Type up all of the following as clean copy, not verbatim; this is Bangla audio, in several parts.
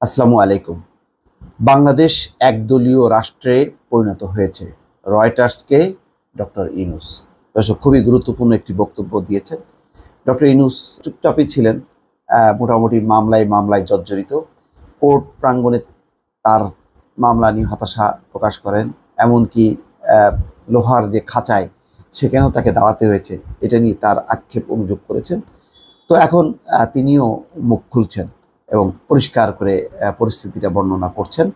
আসসালামু আলাইকুম। বাংলাদেশ একদলীয় রাষ্ট্রে পরিণত হয়েছে। রয়টার্সকে ডক্টর ইউনূস দর্শক খুবই গুরুত্বপূর্ণ একটি বক্তব্য দিয়েছেন। ডক্টর ইউনূস চুপচাপই ছিলেন, মোটামুটি মামলায় জর্জরিত। কোর্ট প্রাঙ্গণে তার মামলা নিয়ে হতাশা প্রকাশ করেন, এমনকি লোহার যে খাঁচায় সেখানেও তাকে দাঁড়াতে হয়েছে, এটা নিয়ে তার আক্ষেপ অনুযোগ করেছেন। তো এখন তিনিও মুখ খুলছেন এবং পরিষ্কার করে পরিস্থিতিটা বর্ণনা করছেন।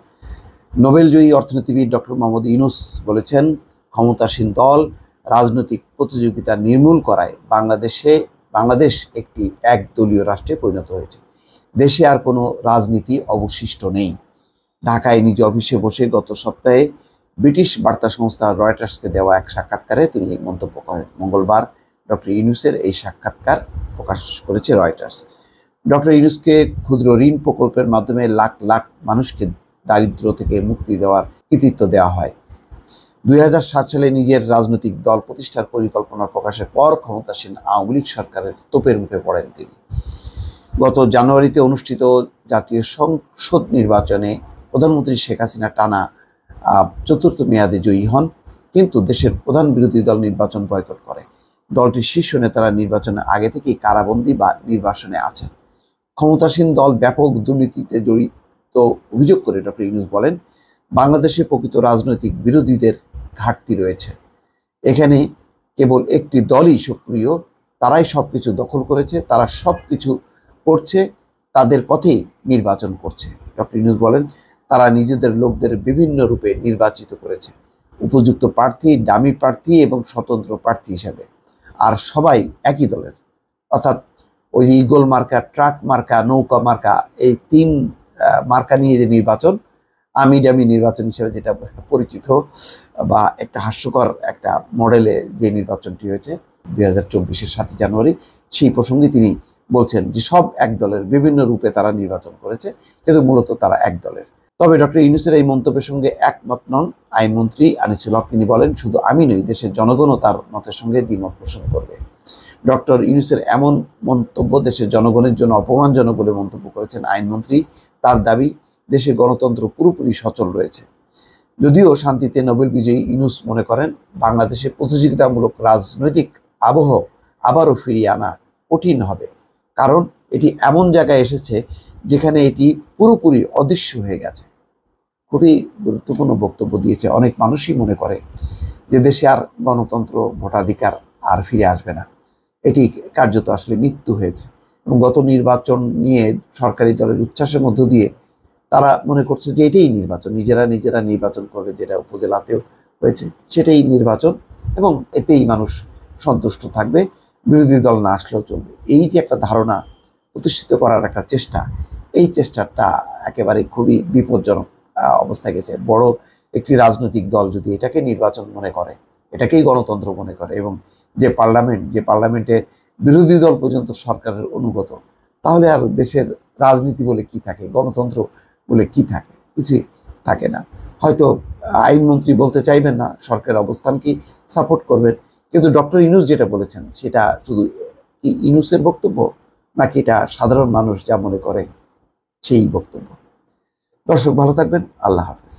নোবেলজয়ী অর্থনীতিবিদ ডক্টর মোহাম্মদ ইউনূস বলেছেন, ক্ষমতাসীন দল রাজনৈতিক প্রতিযোগিতা নির্মূল করায় বাংলাদেশ একটি একদলীয় রাষ্ট্রে পরিণত হয়েছে। দেশে আর কোনো রাজনীতি অবশিষ্ট নেই। ঢাকায় নিজ অফিসে বসে গত সপ্তাহে ব্রিটিশ বার্তা সংস্থা রয়টার্সকে দেওয়া এক সাক্ষাৎকারে তিনি এই মন্তব্য করেন। মঙ্গলবার ডক্টর ইউনূসের এই সাক্ষাৎকার প্রকাশ করেছে রয়টার্স। ডক্টর ইউনূসকে ক্ষুদ্র ঋণ প্রকল্পের মাধ্যমে লাখ লাখ মানুষকে দারিদ্র থেকে মুক্তি দেওয়ার কৃতিত্ব দেওয়া হয়। 2007 সালে নিজের রাজনৈতিক দল প্রতিষ্ঠার পরিকল্পনা প্রকাশের পর ক্ষমতাসীন আওয়ামী লীগ সরকারের তোপের মুখে পড়েন তিনি। গত জানুয়ারিতে অনুষ্ঠিত জাতীয় সংসদ নির্বাচনে প্রধানমন্ত্রী শেখ হাসিনা টানা চতুর্থ মেয়াদে জয়ী হন, কিন্তু দেশের প্রধান বিরোধী দল নির্বাচন বয়কট করে। দলটির শীর্ষ নেতারা নির্বাচনের আগে থেকেই কারাবন্দী বা নির্বাসনে আছেন। ক্ষমতাসীন দল ব্যাপক দুর্নীতিতে জড়িত অভিযোগ করে ডক্টর ইউনূস বলেন, বাংলাদেশে প্রকৃত রাজনৈতিক বিরোধীদের ঘাটতি রয়েছে। এখানে কেবল একটি দলই সক্রিয়, তারাই সবকিছু দখল করেছে, তারা সবকিছু করছে, তাদের পথেই নির্বাচন করছে। ডক্টর ইউনূস বলেন, তারা নিজেদের লোকদের বিভিন্ন রূপে নির্বাচিত করেছে, উপযুক্ত প্রার্থী, ডামি প্রার্থী এবং স্বতন্ত্র প্রার্থী হিসাবে। আর সবাই একই দলের, অর্থাৎ ওই যে ইগল মার্কা, ট্রাক মার্কা, নৌকা মার্কা, এই তিন মার্কা নিয়ে যে নির্বাচন, আমি ডামি নির্বাচন হিসেবে যেটা পরিচিত বা একটা হাস্যকর একটা মডেলে যে নির্বাচনটি হয়েছে 2024-এর 7 জানুয়ারি, সেই প্রসঙ্গে তিনি বলছেন যে সব এক দলের, বিভিন্ন রূপে তারা নির্বাচন করেছে, কিন্তু মূলত তারা এক দলের। তবে ডক্টর ইউনূসের এই মন্তব্যের সঙ্গে একমত নন আইনমন্ত্রী আনিসুল হক। তিনি বলেন, শুধু আমি নই, দেশের জনগণও তার মতের সঙ্গে দ্বিমত পোষণ করবে। ডক্টর ইউনূসের এমন মন্তব্য দেশের জনগণের জন্য অপমানজনক বলে মন্তব্য করেছেন আইনমন্ত্রী। তার দাবি, দেশে গণতন্ত্র পুরোপুরি সচল রয়েছে। যদিও শান্তিতে নোবেল বিজয়ী ইউনূস মনে করেন, বাংলাদেশে প্রতিযোগিতামূলক রাজনৈতিক আবহ আবারও ফিরিয়ে আনা কঠিন হবে, কারণ এটি এমন জায়গায় এসেছে যেখানে এটি পুরোপুরি অদৃশ্য হয়ে গেছে। খুবই গুরুত্বপূর্ণ বক্তব্য দিয়েছে। অনেক মানুষই মনে করে যে দেশে আর গণতন্ত্র, ভোটাধিকার আর ফিরে আসবে না। এটি কার্যত আসলে মৃত্যু হয়েছে। এবং গত নির্বাচন নিয়ে সরকারি দলের উচ্ছ্বাসের মধ্য দিয়ে তারা মনে করছে যে এটাই নির্বাচন, নিজেরা নির্বাচন করবে, যেটা উপজেলাতেও হয়েছে সেটাই নির্বাচন, এবং এতেই মানুষ সন্তুষ্ট থাকবে, বিরোধী দল না আসলেও চলবে। এই যে একটা ধারণা প্রতিষ্ঠিত করার একটা চেষ্টা, এই চেষ্টাটা একেবারে খুবই বিপজ্জনক অবস্থা গেছে। বড় একটি রাজনৈতিক দল যদি এটাকে নির্বাচন মনে করে, এটাকেই গণতন্ত্র মনে করে, এবং যে পার্লামেন্টে বিরোধী দল পর্যন্ত সরকারের অনুগত, তাহলে আর দেশের রাজনীতি বলে কি থাকে, গণতন্ত্র বলে কি থাকে? কিছুই থাকে না। হয়তো আইনমন্ত্রী বলতে চাইবেন না, সরকারের অবস্থান কি সাপোর্ট করবেন, কিন্তু ডক্টর ইউনূস যেটা বলেছেন সেটা শুধু ইউনূসের বক্তব্য নাকি এটা সাধারণ মানুষ যা মনে করে সেই বক্তব্য? দর্শক ভালো থাকবেন, আল্লাহ হাফেজ।